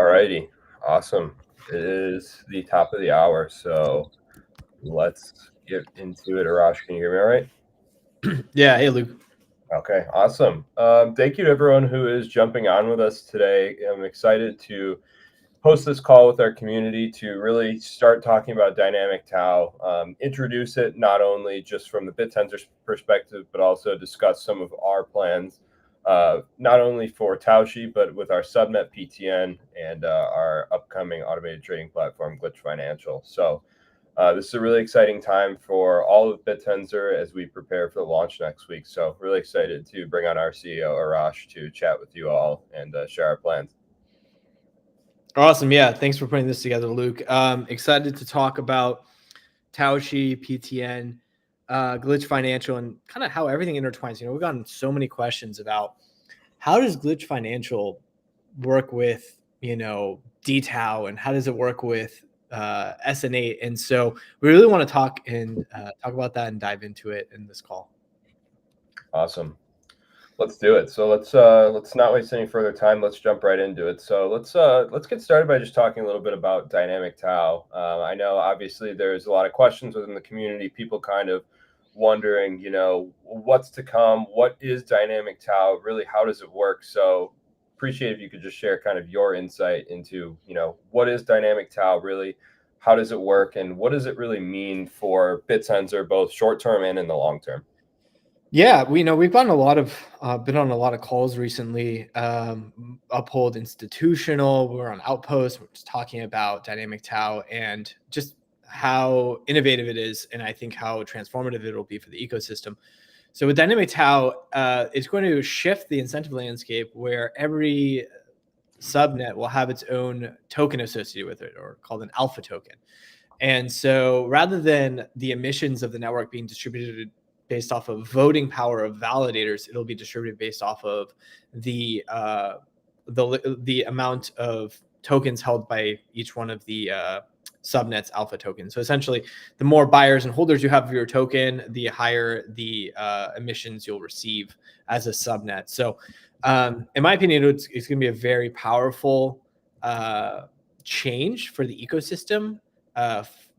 Alrighty, awesome. It is the top of the hour, so let's get into it. Arash, can you hear me all right? Yeah. Hey, Luke. Okay, awesome. Thank you to everyone who is jumping on with us today. I'm excited to host this call with our community to really start talking about dynamic TAO, introduce it not only just from the BitTensor's perspective, but also discuss some of our plans, not only for Taoshi, but with our subnet PTN and our upcoming automated trading platform, Glitch Financial. So this is a really exciting time for all of BitTensor as we prepare for the launch next week. So really excited to bring on our CEO, Arash, to chat with you all and share our plans. Awesome. Yeah. Thanks for putting this together, Luke. Excited to talk about Taoshi, PTN, Glitch Financial, and kind of how everything intertwines. We've gotten so many questions about how does Glitch Financial work with, dTAO, and how does it work with SN8? And so we really want to talk about that and dive into it in this call. Awesome. Let's do it. So let's not waste any further time. Let's jump right into it. So let's get started by just talking a little bit about dynamic TAO. I know obviously there's a lot of questions within the community. People kind of wondering, what's to come. What is dynamic TAO? Really, how does it work? So appreciate if you could just share kind of your insight into, what is dynamic TAO really? How does it work, and what does it really mean for BitTensor, both short term and in the long term? Yeah, we've gotten been on a lot of calls recently. Uphold Institutional, we're on Outpost, we're just talking about dynamic TAO and just how innovative it is, and I think how transformative it'll be for the ecosystem. So with dynamic TAO, it's going to shift the incentive landscape where every subnet will have its own token associated with it, or called an alpha token. And so rather than the emissions of the network being distributed based off of voting power of validators, it'll be distributed based off of the amount of tokens held by each one of the subnets alpha tokens. So essentially, the more buyers and holders you have of your token, the higher the emissions you'll receive as a subnet. So in my opinion, it's going to be a very powerful change for the ecosystem,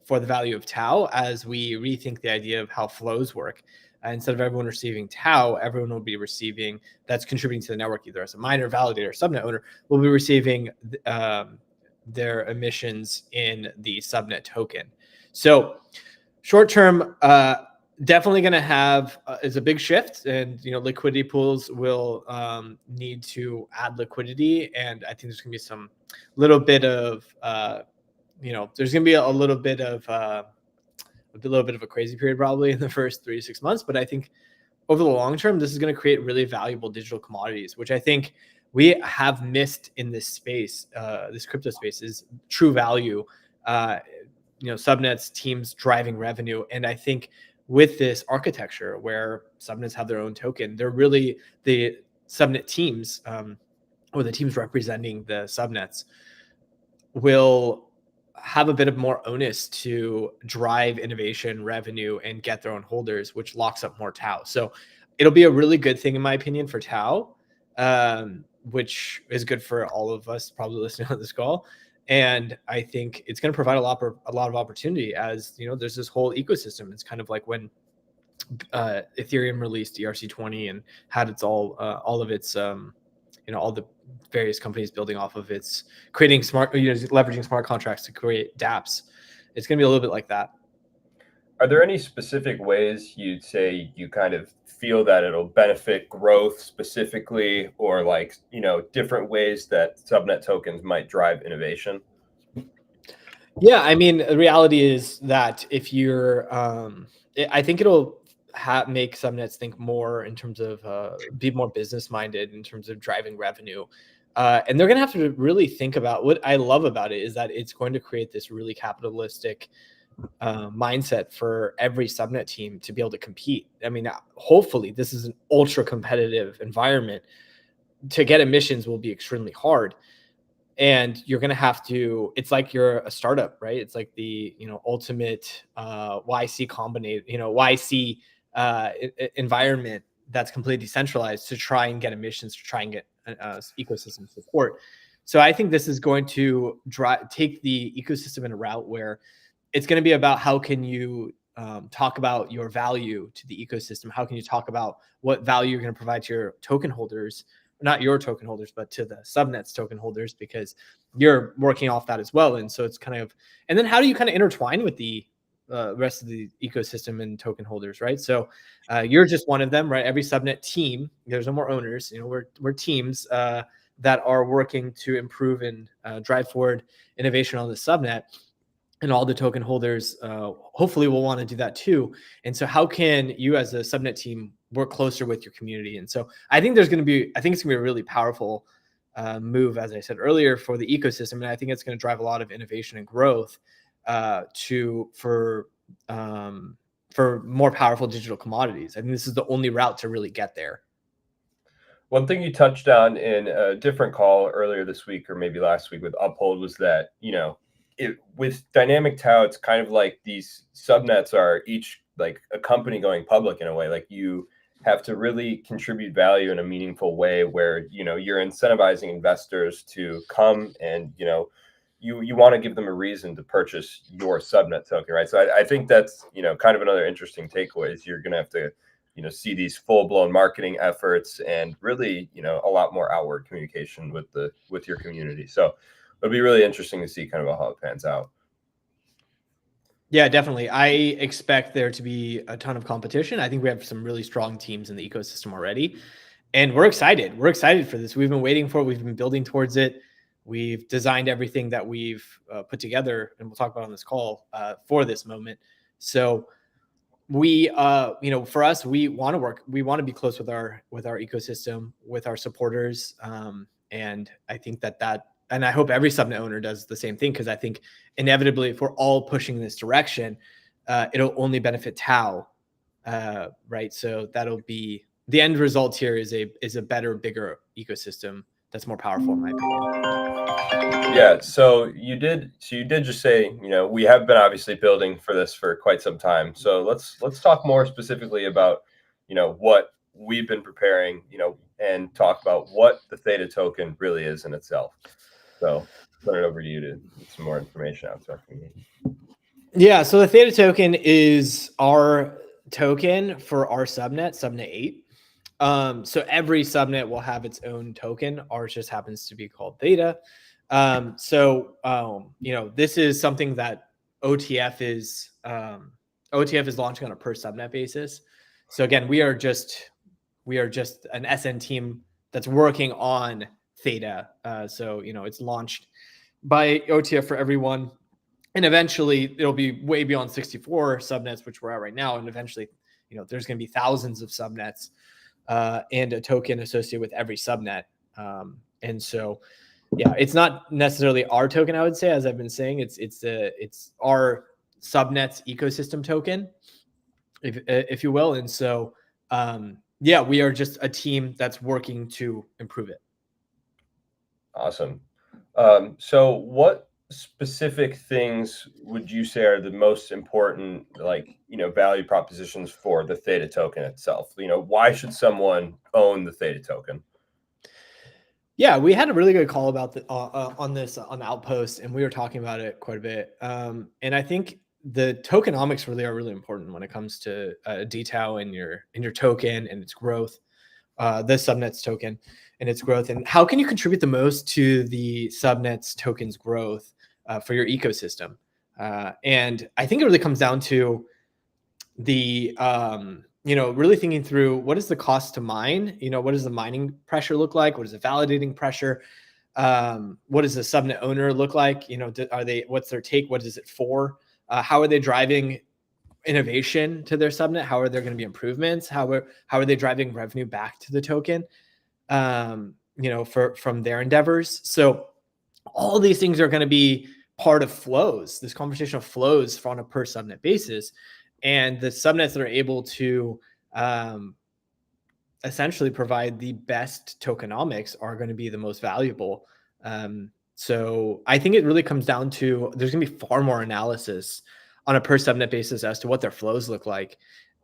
for the value of TAO, as we rethink the idea of how flows work. Instead of everyone receiving TAO, everyone will be receiving, that's contributing to the network, either as a miner, validator, subnet owner, will be receiving their emissions in the subnet token. So short term, definitely going to have is a big shift, and liquidity pools will need to add liquidity, and I think there's going to be some little bit of there's going to be a little bit of a crazy period probably in the first 3 to 6 months. But I think over the long term, this is going to create really valuable digital commodities, which I think we have missed in this space, this crypto space, is true value, subnets, teams driving revenue. And I think with this architecture where subnets have their own token, they're really the subnet teams, or the teams representing the subnets, will have a bit of more onus to drive innovation, revenue, and get their own holders, which locks up more TAO. So it'll be a really good thing, in my opinion, for TAO, which is good for all of us probably listening on this call. And I think it's going to provide a lot of opportunity, as there's this whole ecosystem. It's kind of like when Ethereum released ERC20 and had its all of its all the various companies building off of its creating smart, leveraging smart contracts to create dApps. It's going to be a little bit like that. Are there any specific ways you'd say you kind of feel that it'll benefit growth specifically, or different ways that subnet tokens might drive innovation? Yeah, I mean, the reality is that if you're, I think it'll make subnets think more in terms of be more business minded in terms of driving revenue. And they're going to have to really think about, what I love about it is that it's going to create this really capitalistic mindset for every subnet team to be able to compete. I mean, hopefully this is an ultra competitive environment. To get emissions will be extremely hard. And you're going to have to, it's like you're a startup, right? It's like the, ultimate YC combination, YC environment that's completely decentralized to try and get emissions, to try and get ecosystem support. So I think this is going to take the ecosystem in a route where it's going to be about how can you talk about your value to the ecosystem? How can you talk about what value you're going to provide to your token holders, not your token holders, but to the subnet's token holders, because you're working off that as well. And so it's kind of, and then how do you kind of intertwine with the rest of the ecosystem and token holders, right? So you're just one of them, right? Every subnet team, there's no more owners, we're teams that are working to improve and drive forward innovation on the subnet. And all the token holders hopefully will want to do that too. And so how can you as a subnet team work closer with your community? And so I think it's going to be a really powerful move, as I said earlier, for the ecosystem. And I think it's going to drive a lot of innovation and growth for more powerful digital commodities. I think this is the only route to really get there. One thing you touched on in a different call earlier this week, or maybe last week with Uphold, was that, with dynamic TAO, it's kind of like these subnets are each like a company going public in a way. Like you have to really contribute value in a meaningful way where, you're incentivizing investors to come and, you want to give them a reason to purchase your subnet token, right? So I think that's, kind of another interesting takeaway is you're going to have to, see these full-blown marketing efforts and really, a lot more outward communication with your community. So it'll be really interesting to see kind of how it pans out. Yeah, definitely. I expect there to be a ton of competition. I think we have some really strong teams in the ecosystem already, and we're excited. We're excited for this. We've been waiting for it. We've been building towards it. We've designed everything that we've put together, and we'll talk about on this call for this moment. So we, for us, we want to work. We want to be close with our ecosystem, with our supporters, and I think that. And I hope every subnet owner does the same thing, because I think inevitably, if we're all pushing in this direction, it'll only benefit TAO, right? So that'll be the end result here is a better, bigger ecosystem that's more powerful, in my opinion. Yeah. So you did just say, we have been obviously building for this for quite some time. So let's talk more specifically about, what we've been preparing, and talk about what the Theta token really is in itself. So turn it over to you to get some more information out to our community. Yeah, so the Theta token is our token for our subnet 8. So every subnet will have its own token. Ours just happens to be called Theta. This is something that OTF is launching on a per subnet basis. So again, we are just an SN team that's working on Theta. It's launched by OTF for everyone, and eventually it'll be way beyond 64 subnets, which we're at right now. And eventually, there's going to be thousands of subnets and a token associated with every subnet. It's not necessarily our token, I would say, as I've been saying, it's our subnet's ecosystem token, if you will. And so, we are just a team that's working to improve it. Awesome. So what specific things would you say are the most important, value propositions for the Theta token itself? Why should someone own the Theta token? Yeah, we had a really good call about on the Outpost, and we were talking about it quite a bit. And I think the tokenomics are really important when it comes to dTAO and your token and its growth, the subnet's token and its growth, and how can you contribute the most to the subnet's token's growth for your ecosystem. And I think it really comes down to the really thinking through what is the cost to mine, what does the mining pressure look like, what is the validating pressure, what does the subnet owner look like, what's their take, what is it for, how are they driving innovation to their subnet, how are there going to be improvements, how are they driving revenue back to the token, from their endeavors. So all these things are going to be part of flows, this conversation of flows on a per subnet basis. And the subnets that are able to essentially provide the best tokenomics are going to be the most valuable. So I think it really comes down to there's going to be far more analysis on a per subnet basis as to what their flows look like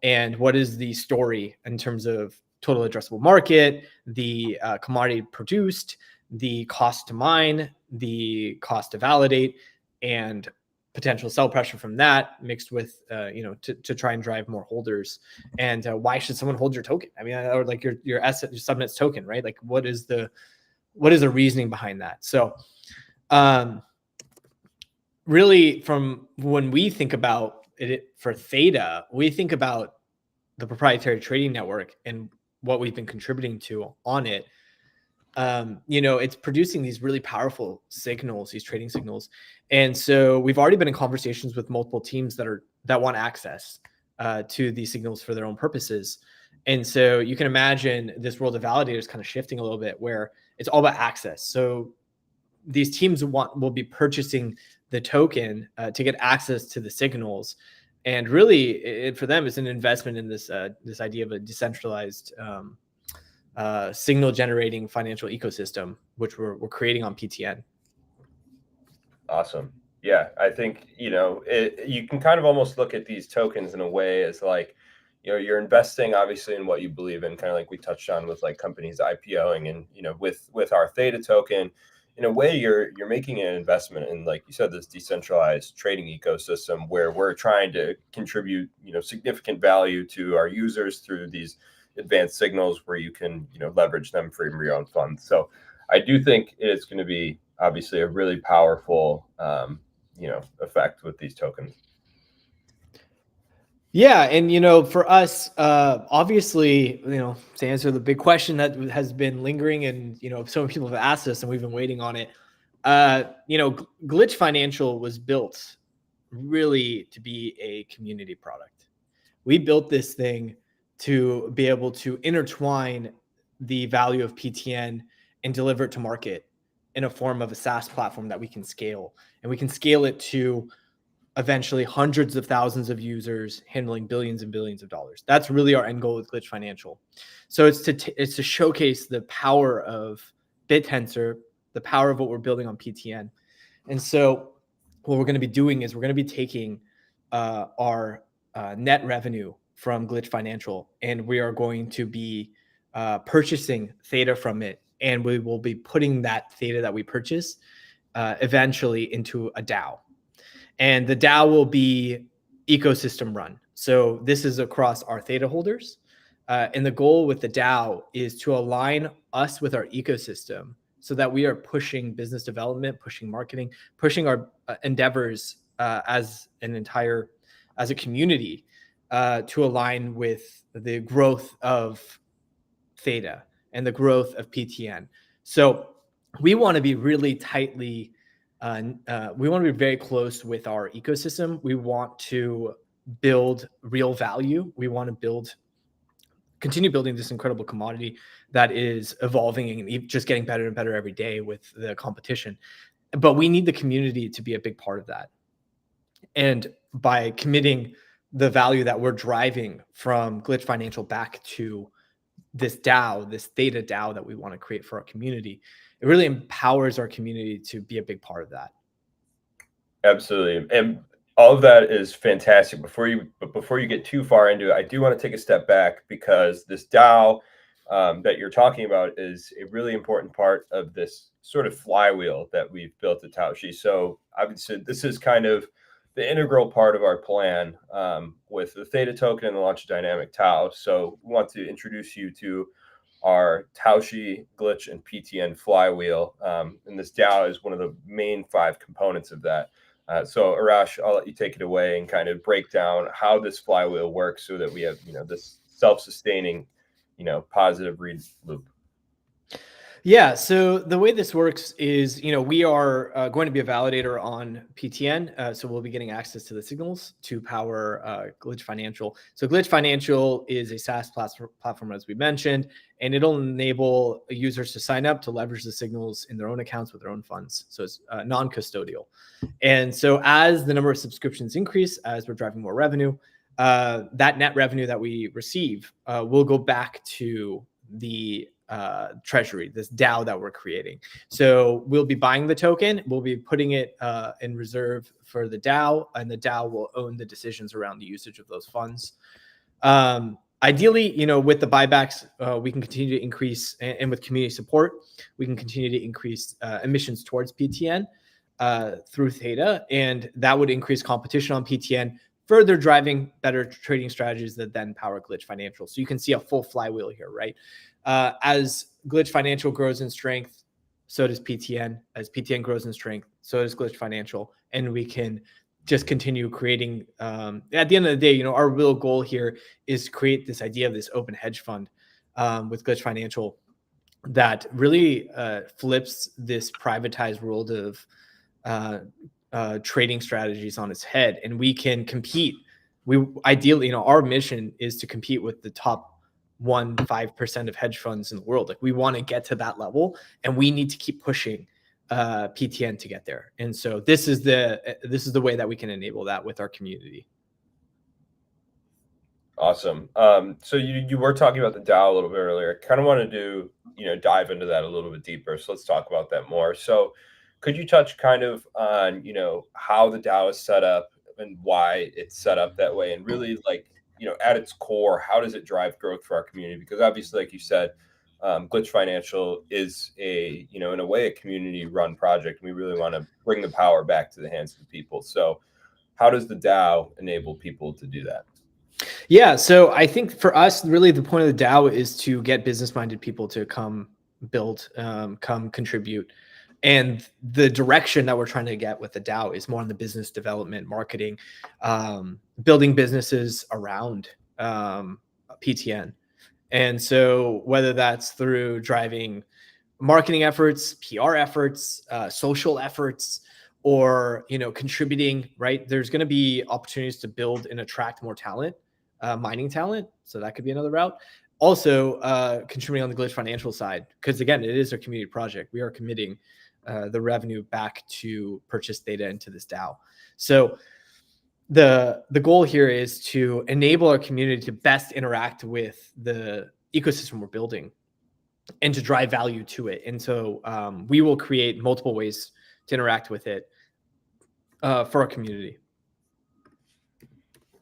and what is the story in terms of total addressable market, the commodity produced, the cost to mine, the cost to validate, and potential sell pressure from that mixed with to try and drive more holders. And why should someone hold your token? I mean, or like your asset, your subnet's token, right? Like what is the reasoning behind that? So really, from when we think about it for Theta, we think about the proprietary trading network and what we've been contributing to on it. It's producing these really powerful signals, these trading signals. And so we've already been in conversations with multiple teams that want access to these signals for their own purposes. And so you can imagine this world of validators kind of shifting a little bit, where it's all about access. So these teams will be purchasing the token to get access to the signals. And really, for them, it's an investment in this idea of a decentralized signal generating financial ecosystem, which we're creating on PTN. Awesome. Yeah, I think, you can kind of almost look at these tokens in a way as like, you're investing obviously in what you believe in, kind of like we touched on with like companies IPOing, and, with our Theta token, in a way you're making an investment in, like you said, this decentralized trading ecosystem where we're trying to contribute, significant value to our users through these advanced signals where you can, leverage them for your own funds. So I do think it's going to be obviously a really powerful, effect with these tokens. Yeah, and for us, obviously, to answer the big question that has been lingering, and so many people have asked us, and we've been waiting on it. Glitch Financial was built really to be a community product. We built this thing to be able to intertwine the value of PTN and deliver it to market in a form of a SaaS platform that we can scale, and we can scale it to eventually hundreds of thousands of users handling billions and billions of dollars. That's really our end goal with Glitch Financial. So it's to showcase the power of BitTensor, the power of what we're building on PTN. And so what we're going to be doing is we're going to be taking our net revenue from Glitch Financial, and we are going to be purchasing Theta from it, and we will be putting that Theta that we purchase eventually into a DAO. And the DAO will be ecosystem run. So this is across our Theta holders. And the goal with the DAO is to align us with our ecosystem so that we are pushing business development, pushing marketing, pushing our endeavors as a community to align with the growth of Theta and the growth of PTN. So we want to be really tightly we want to be very close with our ecosystem. We want to build real value. We want to continue building this incredible commodity that is evolving and just getting better and better every day with the competition. But we need the community to be a big part of that. And by committing the value that we're driving from Glitch Financial back to this DAO, this Theta DAO that we want to create for our community, it really empowers our community to be a big part of that. Absolutely. And all of that is fantastic. Before you get too far into it, I do want to take a step back, because this DAO that you're talking about is a really important part of this sort of flywheel that we've built at Taoshi. So obviously this is kind of the integral part of our plan with the Theta token and the launch of Dynamic TAO. So we want to introduce you to our Taoshi, Glitch, and PTN flywheel. And this DAO is one of the main 5 components of that. So Arash, I'll let you take it away and kind of break down how this flywheel works so that we have, this self-sustaining, positive read loop. Yeah. So the way this works is, we are going to be a validator on PTN. So we'll be getting access to the signals to power Glitch Financial. So Glitch Financial is a SaaS platform, as we mentioned, and it'll enable users to sign up to leverage the signals in their own accounts with their own funds. So it's non-custodial. And so as the number of subscriptions increase, as we're driving more revenue, that net revenue that we receive will go back to the treasury, this DAO that we're creating. So we'll be buying the token, we'll be putting it in reserve for the DAO, and the DAO will own the decisions around the usage of those funds. Ideally, with the buybacks, we can continue to increase, and with community support, we can continue to increase emissions towards PTN through theta, and that would increase competition on PTN, further driving better trading strategies that then power Glitch Financial. So you can see a full flywheel here, right? As Glitch Financial grows in strength, so does PTN. As PTN grows in strength, so does Glitch Financial, and we can just continue creating. At the end of the day, our real goal here is to create this idea of this open hedge fund with Glitch Financial that really flips this privatized world of trading strategies on its head, and we can compete. We ideally, our mission is to compete with the top 5% of hedge funds in the world. Like, we want to get to that level, and we need to keep pushing PTN to get there. And so this is the way that we can enable that with our community. Awesome. So you were talking about the DAO a little bit earlier. I kind of want to dive into that a little bit deeper. So let's talk about that more. So could you touch kind of on, how the DAO is set up and why it's set up that way, and really, like, at its core, how does it drive growth for our community? Because obviously, like you said, Glitch Financial is in a way, a community-run project. We really want to bring the power back to the hands of the people. So how does the DAO enable people to do that? Yeah, so I think for us, really the point of the DAO is to get business-minded people to come build, come contribute. And the direction that we're trying to get with the DAO is more on the business development, marketing, building businesses around PTN. And so whether that's through driving marketing efforts, PR efforts, social efforts, or contributing, right? There's going to be opportunities to build and attract more talent, mining talent. So that could be another route. Also, contributing on the Glitch Financial side, because again, it is a community project. We are committing the revenue back to purchase data into this DAO. So the goal here is to enable our community to best interact with the ecosystem we're building and to drive value to it. And so we will create multiple ways to interact with it for our community.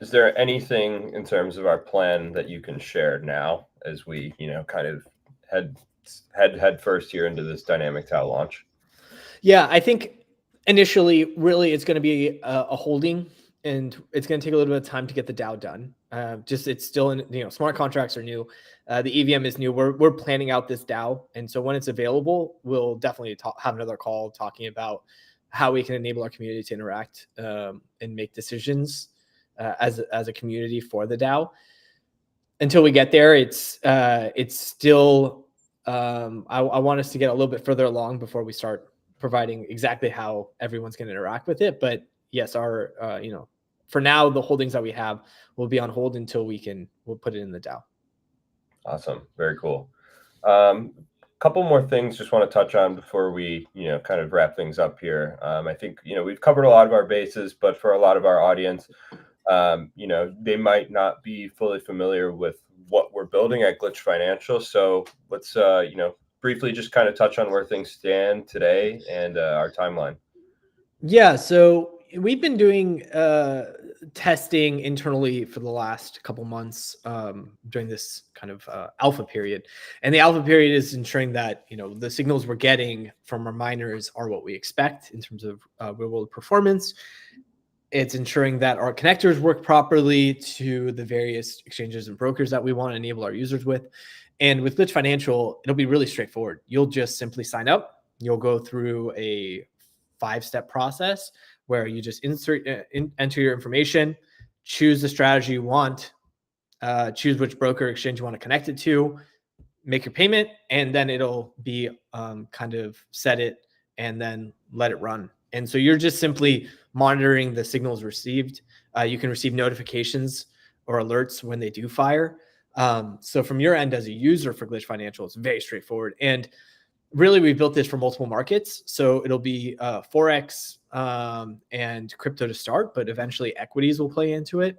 Is there anything in terms of our plan that you can share now as we, kind of head first here into this dynamic TAO launch? Yeah, I think initially, really, it's going to be a holding, and it's going to take a little bit of time to get the DAO done. It's still in, smart contracts are new. The EVM is new. We're planning out this DAO. And so when it's available, we'll definitely have another call talking about how we can enable our community to interact and make decisions as a community for the DAO. Until we get there, it's still, I want us to get a little bit further along before we start providing exactly how everyone's going to interact with it. But yes, our, for now, the holdings that we have will be on hold until we'll put it in the DAO. Awesome. Very cool. Couple more things just want to touch on before we, kind of wrap things up here. I think, we've covered a lot of our bases, but for a lot of our audience, they might not be fully familiar with what we're building at Glitch Financial. So let's, briefly just kind of touch on where things stand today and our timeline. Yeah, so we've been doing testing internally for the last couple months during this kind of alpha period. And the alpha period is ensuring that, the signals we're getting from our miners are what we expect in terms of real world performance. It's ensuring that our connectors work properly to the various exchanges and brokers that we want to enable our users with. And with Glitch Financial, it'll be really straightforward. You'll just simply sign up. You'll go through a 5-step process where you just enter your information, choose the strategy you want, choose which broker exchange you want to connect it to, make your payment, and then it'll be kind of set it and then let it run. And so you're just simply monitoring the signals received. You can receive notifications or alerts when they do fire. So from your end as a user for Glitch Financial, it's very straightforward. And really, we built this for multiple markets. So it'll be Forex and crypto to start, but eventually equities will play into it.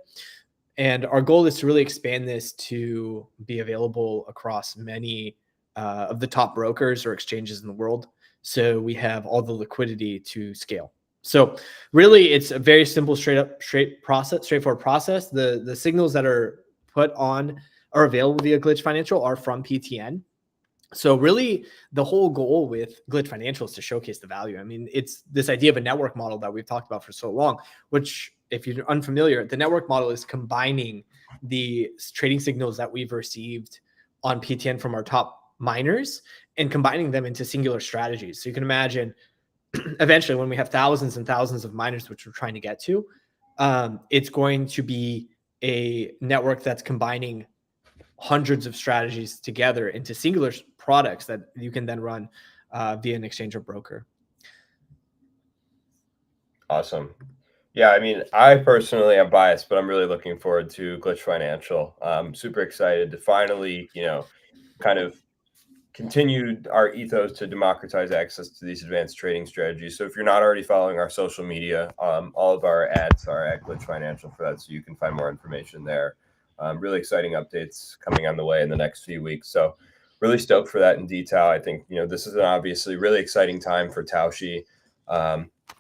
And our goal is to really expand this to be available across many of the top brokers or exchanges in the world. So we have all the liquidity to scale. So really, it's a very simple, straightforward process. The signals that are put on are available via Glitch Financial are from PTN. So really, the whole goal with Glitch Financial is to showcase the value. I mean, it's this idea of a network model that we've talked about for so long, which, if you're unfamiliar, the network model is combining the trading signals that we've received on PTN from our top miners and combining them into singular strategies. So you can imagine eventually when we have thousands and thousands of miners, which we're trying to get to, it's going to be a network that's combining hundreds of strategies together into singular products that you can then run via an exchange or broker. Awesome. Yeah, I mean, I personally am biased, but I'm really looking forward to Glitch Financial. I'm super excited to finally, kind of continued our ethos to democratize access to these advanced trading strategies. So if you're not already following our social media, all of our ads are at Glitch Financial for that, so you can find more information there. Really exciting updates coming on the way in the next few weeks. So really stoked for that in dTAO. I think, this is an obviously really exciting time for Taoshi.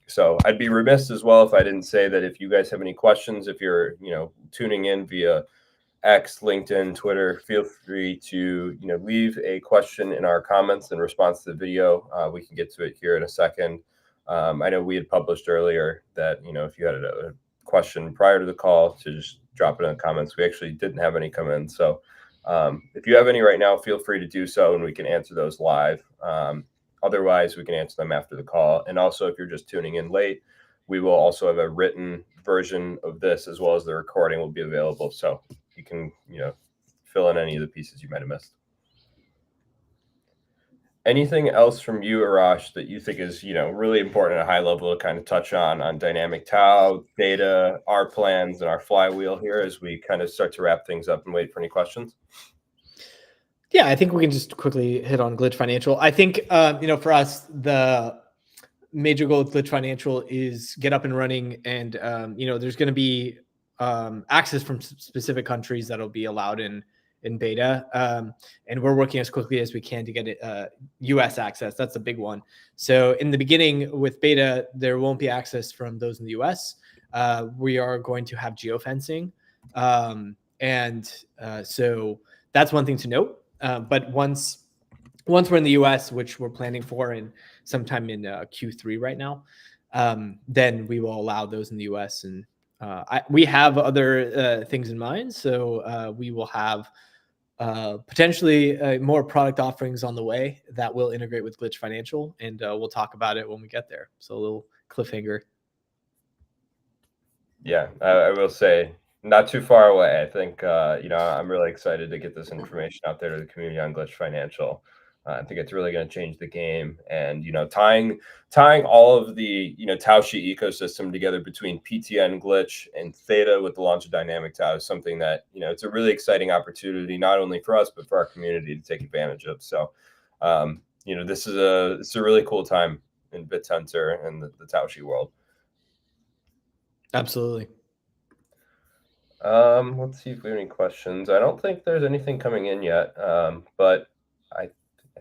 So I'd be remiss as well if I didn't say that if you guys have any questions, if you're, tuning in via X, LinkedIn, Twitter, feel free to leave a question in our comments in response to the video. We can get to it here in a second. I know we had published earlier that if you had a question prior to the call, to just drop it in the comments. We actually didn't have any come in, so if you have any right now, feel free to do so, and we can answer those live. Otherwise, we can answer them after the call. And also, if you're just tuning in late, we will also have a written version of this, as well as the recording will be available. So you can, fill in any of the pieces you might have missed. Anything else from you, Arash, that you think is, really important at a high level to kind of touch on dynamic TAO, data, our plans, and our flywheel here as we kind of start to wrap things up and wait for any questions? Yeah, I think we can just quickly hit on Glitch Financial. I think, for us, the major goal with Glitch Financial is get up and running. And, there's going to be access from specific countries that'll be allowed in beta. And we're working as quickly as we can to get it, US access. That's a big one. So in the beginning with beta, there won't be access from those in the US. We are going to have geofencing. So that's one thing to note. But once we're in the US, which we're planning for in sometime in Q3 right now, then we will allow those in the US. And we have other things in mind. So we will have potentially more product offerings on the way that will integrate with Glitch Financial. And we'll talk about it when we get there. So a little cliffhanger. Yeah, I will say not too far away. I think, I'm really excited to get this information out there to the community on Glitch Financial. I think it's really going to change the game, and tying all of the Taoshi ecosystem together between PTN, Glitch, and Theta with the launch of Dynamic TAO is something that it's a really exciting opportunity, not only for us but for our community to take advantage of. So, this is a really cool time in BitCenter and the Taoshi world. Absolutely. Let's see if we have any questions. I don't think there's anything coming in yet, but I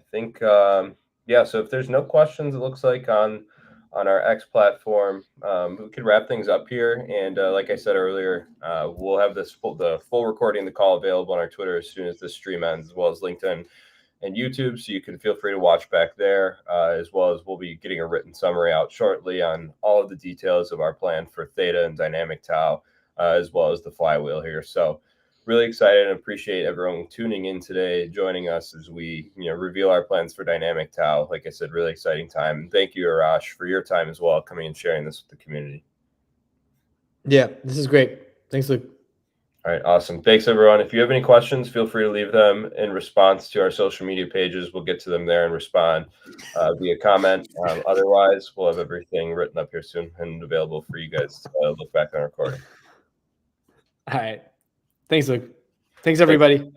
think yeah. So if there's no questions, it looks like on our X platform, we could wrap things up here. And like I said earlier, we'll have the full recording of the call available on our Twitter as soon as this stream ends, as well as LinkedIn and YouTube, so you can feel free to watch back there, as well as we'll be getting a written summary out shortly on all of the details of our plan for Theta and Dynamic TAO, as well as the flywheel here. So really excited and appreciate everyone tuning in today, joining us as we reveal our plans for Dynamic TAO. Like I said, really exciting time. Thank you, Arash, for your time as well, coming and sharing this with the community. Yeah, this is great. Thanks, Luke. All right, awesome. Thanks, everyone. If you have any questions, feel free to leave them in response to our social media pages. We'll get to them there and respond via comment. Otherwise, we'll have everything written up here soon and available for you guys to look back on recording. All right. Thanks, Luke. Thanks, everybody.